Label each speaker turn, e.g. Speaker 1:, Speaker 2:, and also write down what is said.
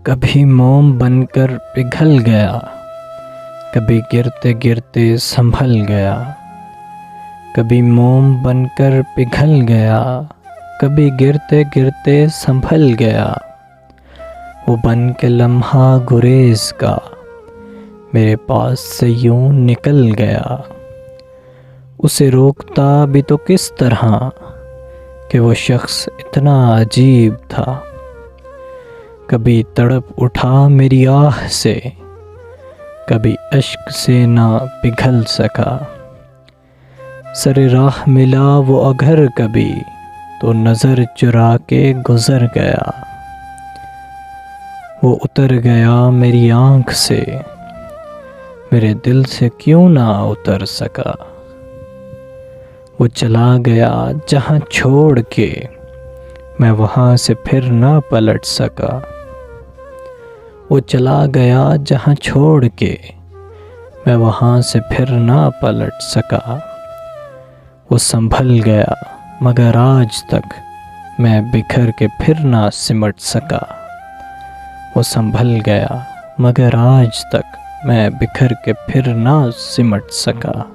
Speaker 1: कभी मोम बनकर पिघल गया, कभी गिरते गिरते संभल गया। कभी मोम बनकर पिघल गया, कभी गिरते गिरते संभल गया। वो बन के लम्हा गुरेज का मेरे पास से यूं निकल गया। उसे रोकता भी तो किस तरह कि वो शख्स इतना अजीब था। कभी तड़प उठा मेरी आह से, कभी अश्क से ना पिघल सका। सरे राह मिला वो अगर कभी तो नज़र चुरा के गुज़र गया। वो उतर गया मेरी आँख से, मेरे दिल से क्यों ना उतर सका। वो चला गया जहाँ छोड़ के, मैं वहाँ से फिर ना पलट सका। वो चला गया जहाँ छोड़ के, मैं वहाँ से फिर ना पलट सका। वो संभल गया मगर आज तक मैं बिखर के फिर ना सिमट सका। वो संभल गया मगर आज तक मैं बिखर के फिर ना सिमट सका।